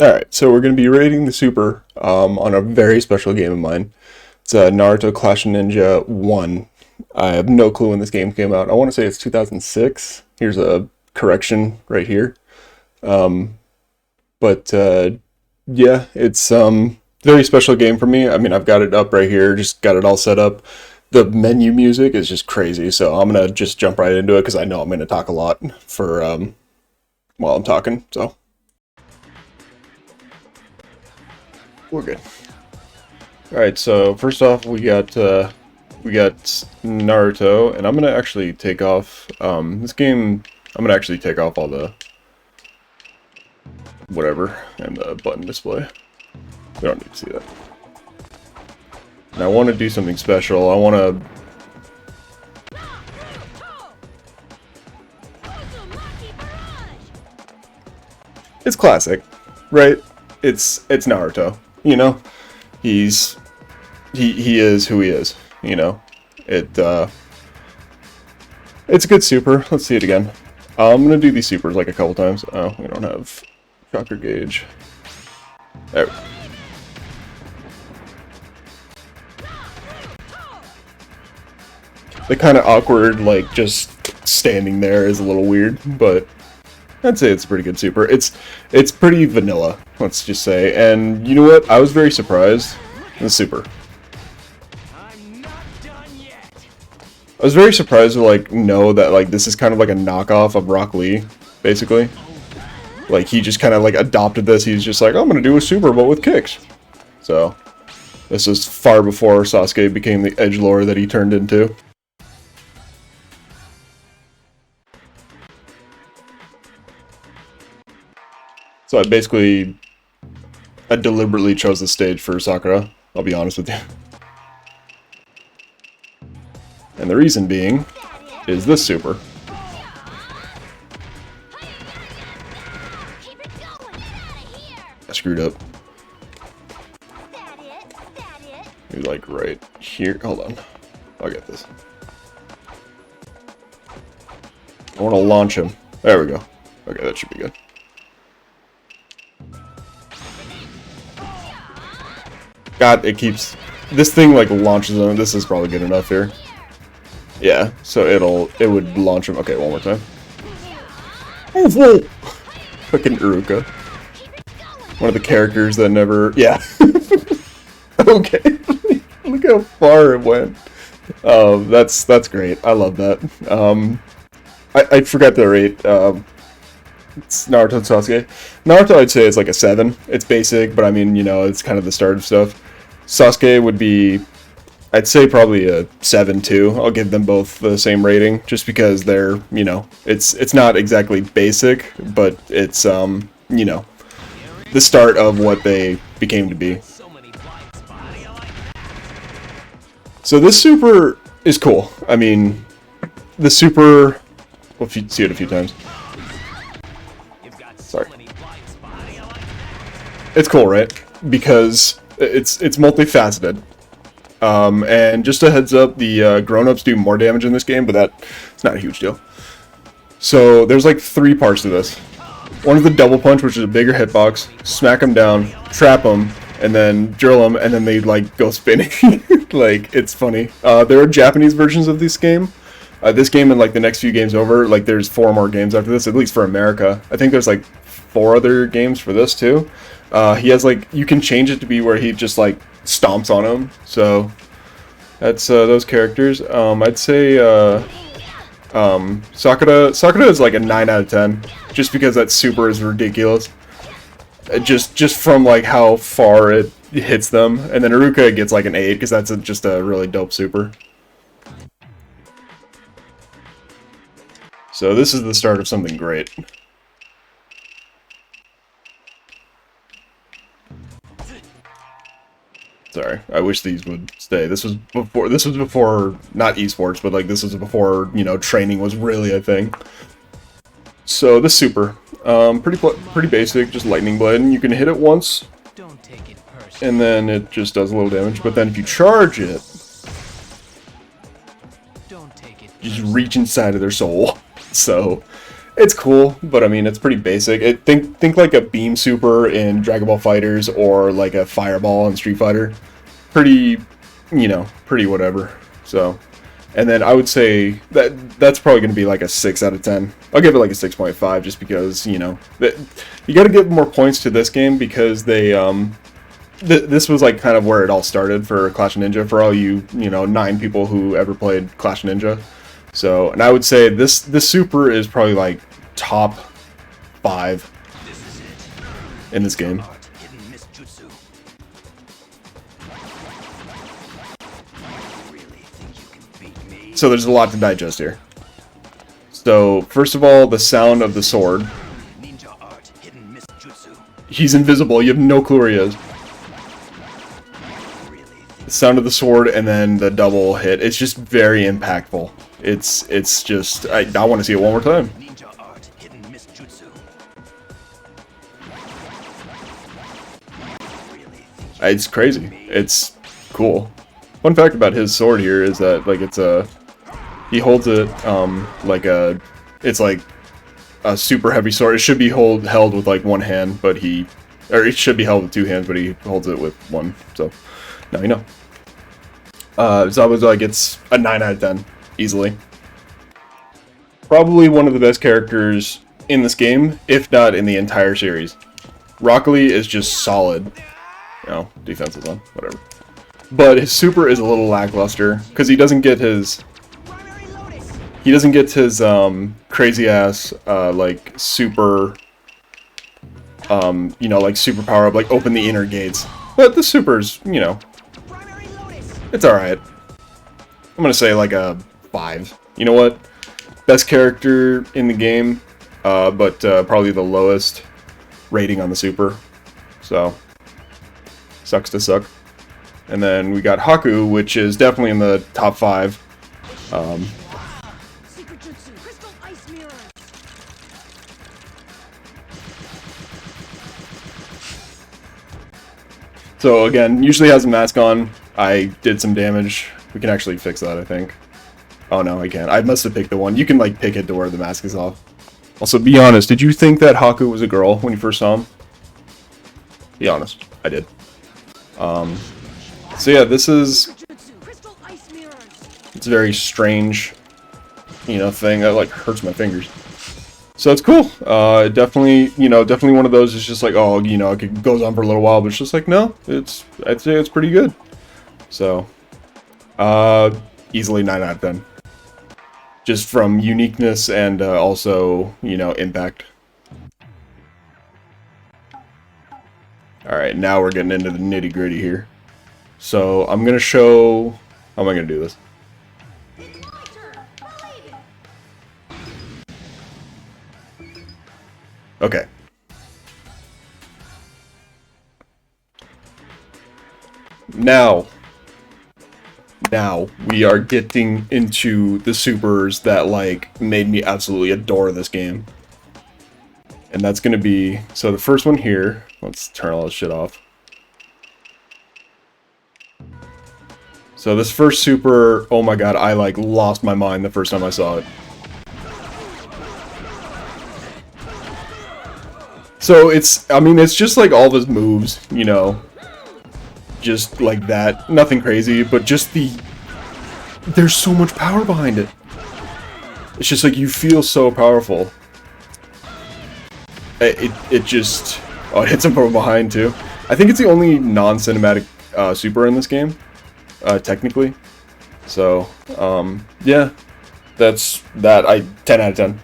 Alright, so we're going to be rating the Super on a very special game of mine. It's Naruto Clash of Ninja 1. I have no clue when this game came out. I want to say it's 2006. Here's a correction right here. But yeah, it's very special game for me. I mean, I've got it up right here, just got it all set up. The menu music is just crazy, so I'm going to just jump right into it because I know I'm going to talk a lot for while I'm talking, so we're good. Alright, so first off we got Naruto, and I'm gonna actually take off this game. I'm gonna actually take off all the whatever and the button display. We don't need to see that. And I want to do something special. I want to it's classic, right? It's Naruto, you know? He is who he is, you know? It's a good super. Let's see it again. I'm gonna do these supers like a couple times. Oh, we don't have chakra gauge. There. The kind of awkward, like, just standing there is a little weird, but I'd say it's a pretty good super. It's pretty vanilla, let's just say. And you know what? I was very surprised in the super. I was very surprised to like know that like this is kind of like a knockoff of Rock Lee, basically. Like he just kind of like adopted this. He's just like, I'm gonna do a super but with kicks. So this was far before Sasuke became the edgelord that he turned into. So I deliberately chose the stage for Sakura, I'll be honest with you. And the reason being is this super. I screwed up. Maybe like right here. Hold on. I'll get this. I want to launch him. There we go. Okay, that should be good. God, it keeps... This thing, like, launches him. This is probably good enough here. Yeah, so it would launch him. Okay, one more time. Oh, whoa! Fucking Uruka. One of the characters that never... Yeah. Okay. Look how far it went. That's great. I love that. I forgot the rate. It's Naruto and Sasuke. Naruto, I'd say, is like a 7. It's basic, but I mean, you know, it's kind of the start of stuff. Sasuke would be, I'd say, probably a 7 too. I'll give them both the same rating, just because they're, you know, it's not exactly basic, but it's, you know, the start of what they became to be. So this super is cool. I mean, the super, we'll see it a few times. Sorry. It's cool, right? Because it's multifaceted. And just a heads up, the grown-ups do more damage in this game, but that's not a huge deal. So there's like 3 parts to this. One is the double punch, which is a bigger hitbox. Smack them down, trap them, and then drill them, and then they like go spinning. Like, it's funny. There are Japanese versions of this game. This game and like the next few games over, like there's 4 more games after this, at least for America. I think there's like 4 other games for this too. He has like, you can change it to be where he just like stomps on him. So that's those characters. I'd say Sakura is like a 9 out of 10, just because that super is ridiculous. Just from like how far it hits them, and then Iruka gets like an 8 because that's just a really dope super. So this is the start of something great. Sorry, I wish these would stay. This was before not esports, but like this was before, you know, training was really a thing. So this super, pretty basic, just lightning blade. And you can hit it once, and then it just does a little damage. But then if you charge it, you just reach inside of their soul. So It's cool, but I mean, it's pretty basic. Think like a beam super in Dragon Ball Fighters or like a fireball in Street Fighter. Pretty, pretty whatever. So, and then I would say that's probably going to be like a 6 out of 10. I'll give it like a 6.5 just because, you got to give more points to this game because they, this was like kind of where it all started for Clash of Ninja for all you, 9 people who ever played Clash of Ninja. So, and I would say this super is probably like top 5 in this game. So there's a lot to digest here. So first of all, the sound of the sword. He's invisible. You have no clue where he is. The sound of the sword and then the double hit. It's just very impactful. It's just I want to see it one more time. It's crazy. It's cool. Fun fact about his sword here is that like he holds it it's like a super heavy sword. It should be held with like one hand, but it should be held with 2 hands, but he holds it with one. So now you know. So I was like, it's a 9 out of 10 easily. Probably one of the best characters in this game, if not in the entire series. Rock Lee is just solid. Defense is on, whatever. But his super is a little lackluster because he doesn't get his crazy ass like super like super power up, like open the inner gates. But the super's, it's alright. I'm gonna say like a 5. You know what? Best character in the game, but probably the lowest rating on the super. So sucks to suck. And then we got Haku, which is definitely in the top 5. So again, usually has a mask on. I did some damage. We can actually fix that, I think. Oh no, I can't. I must have picked the one. You can like pick it to where the mask is off. Also, be honest, did you think that Haku was a girl when you first saw him? Be honest, I did. So yeah, it's a very strange, thing that like hurts my fingers. So it's cool. Definitely one of those is just like, oh, it goes on for a little while, but it's just like, no, I'd say it's pretty good. So, easily 9 out of 10. Just from uniqueness and also, impact. Alright, now we're getting into the nitty gritty here. So, I'm going to show... How am I going to do this? Okay. Now we are getting into the supers that like made me absolutely adore this game. And that's gonna be, so the first one here, let's turn all this shit off. So this first super, oh my god, I like lost my mind the first time I saw it. So it's just like all of his moves, just like that. Nothing crazy, but just there's so much power behind it. It's just like you feel so powerful. It just, oh, it hits him from behind too. I think it's the only non-cinematic super in this game, technically. So, yeah, that's that. 10 out of 10.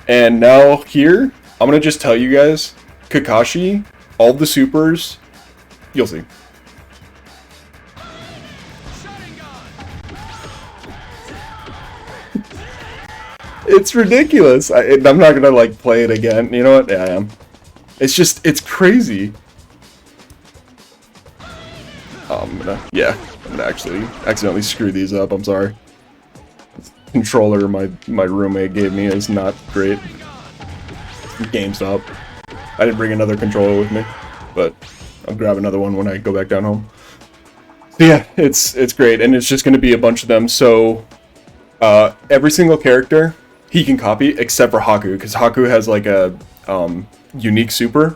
And now here, I'm gonna just tell you guys, Kakashi, all the supers, you'll see. It's ridiculous. I'm not gonna like play it again. You know what? Yeah, I am. It's crazy. I'm gonna actually accidentally screw these up. I'm sorry. Controller my roommate gave me is not great. GameStop. I didn't bring another controller with me, but I'll grab another one when I go back down home. But yeah, it's great, and it's just gonna be a bunch of them. So every single character he can copy, except for Haku, because Haku has like a unique super,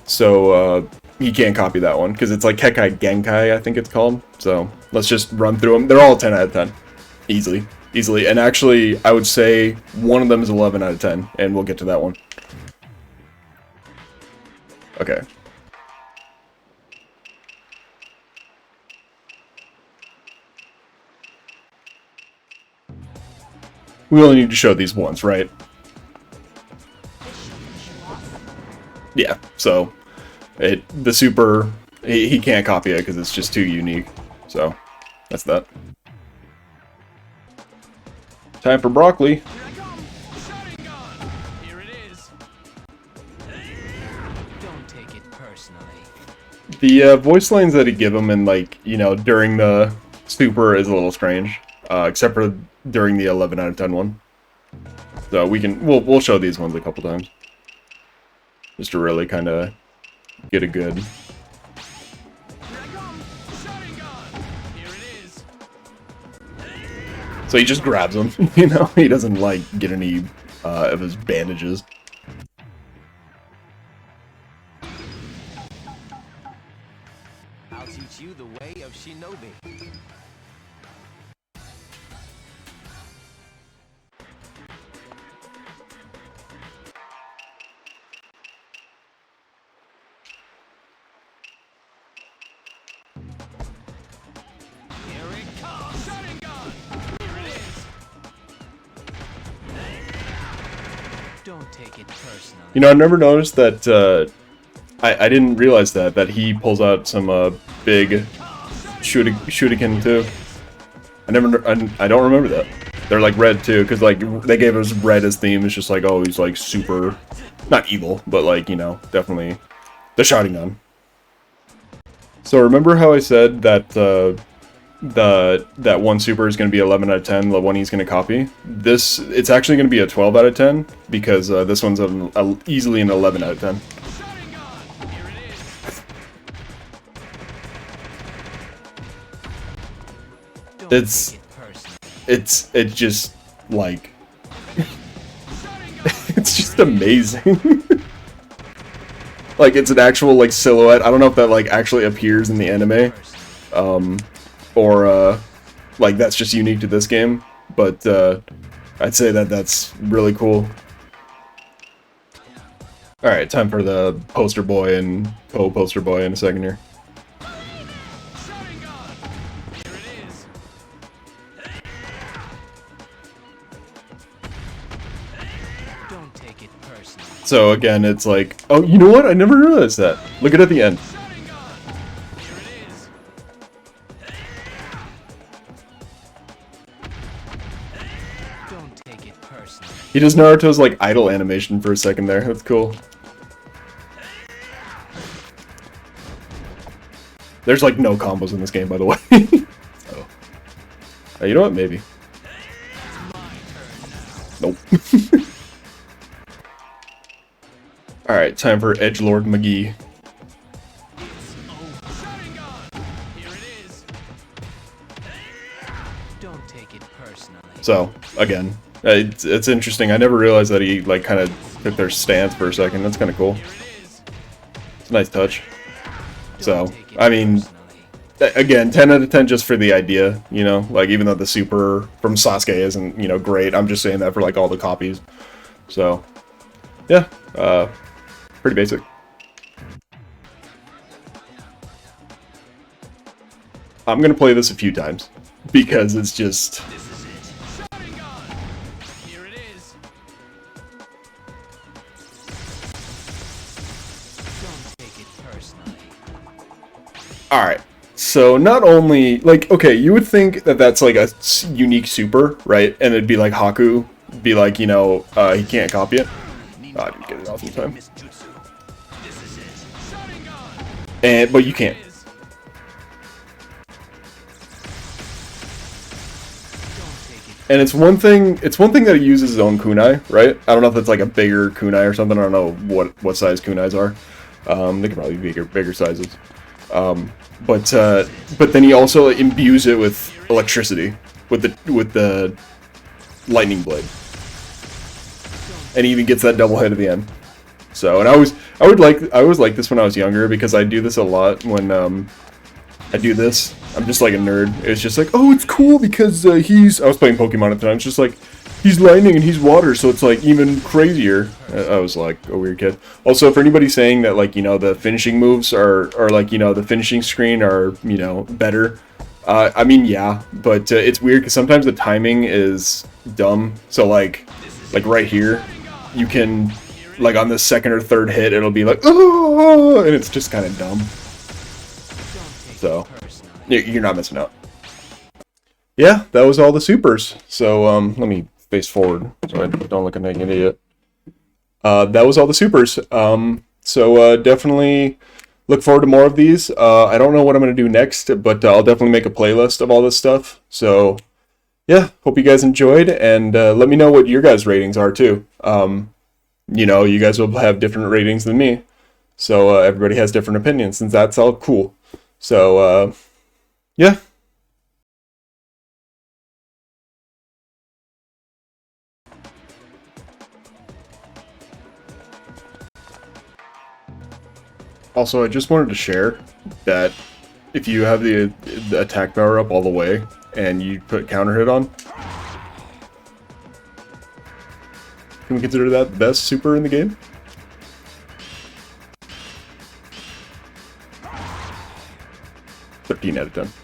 so he can't copy that one, because it's like Kekai Genkai, I think it's called. So let's just run through them. They're all 10 out of 10. Easily. And actually, I would say one of them is 11 out of 10, and we'll get to that one. Okay. We only need to show these once, right? Yeah, so the super, he can't copy it because it's just too unique. So that's that. Time for broccoli. Here it is. Don't take it personally. The voice lines that he give him in, like, you know, during the super is a little strange, except for during the 11 out of 10 one. So we'll show these ones a couple times, just to really kind of get a good. So he just grabs him, you know. He doesn't like get any of his bandages. I'll teach you the way of shinobi. Here it comes. Here it is. Don't take it personally. You know, I never noticed that. I didn't realize that he pulls out some big shuriken too. I don't remember that. They're like red too, because like they gave us red as theme. It's just like, oh, he's like super, not evil, but like, you know, definitely the Sharingan. So remember how I said that that one super is going to be 11 out of 10, the one he's going to copy? It's actually going to be a 12 out of 10, because this one's easily an 11 out of 10. It's just like it's just amazing. Like, it's an actual like silhouette. I don't know if that like actually appears in the anime, or like that's just unique to this game, but I'd say that that's really cool. Alright, time for the poster boy and co-poster boy in a second here. So again, it's like, oh, you know what? I never realized that. Look at the end. Don't take it personally. He does Naruto's like idle animation for a second there. That's cool. There's like no combos in this game, by the way. Oh. You know what? Maybe. Nope. Alright, time for Edgelord McGee. Don't take it personally. So, again, it's interesting. I never realized that he like kind of took their stance for a second. That's kind of cool. It's a nice touch. So, I mean, again, 10 out of 10 just for the idea, you know? Like, even though the super from Sasuke isn't, you know, great, I'm just saying that for like all the copies. So, yeah, pretty basic. I'm gonna play this a few times because it's just. Here it is. Don't take it personally. All right. So not only like, okay, you would think that that's like a unique super, right? And it'd be like Haku, be like, you know, he can't copy it. Oh, I didn't get it off in time. But you can't. And it's one thing that he uses his own kunai, right? I don't know if it's like a bigger kunai or something. I don't know what size kunais are. They could probably be bigger sizes. But then he also imbues it with electricity with the lightning blade. and he even gets that double hit at the end. So, and I always like this when I was younger because I do this a lot when I do this. I'm just like a nerd. It's just like, oh, it's cool because I was playing Pokemon at the time. It's just like, he's lightning and he's water, so it's like even crazier. I was like a weird kid. Also, for anybody saying that like, you know, the finishing moves are like, you know, the finishing screen are, you know, better. I mean, yeah, but it's weird because sometimes the timing is dumb. So like right here, you can, like on the second or third hit, it'll be like, oh, and it's just kind of dumb. So, you're not missing out. Yeah, that was all the supers. So, let me face forward so I don't look like an idiot. That was all the supers. So definitely look forward to more of these. I don't know what I'm going to do next, but I'll definitely make a playlist of all this stuff. So, yeah, hope you guys enjoyed, and let me know what your guys' ratings are, too. You know, you guys will have different ratings than me. So everybody has different opinions, and that's all cool. So, yeah. Also, I just wanted to share that if you have the attack power up all the way and you put counter hit on, can we consider that the best super in the game? #13 out of 10.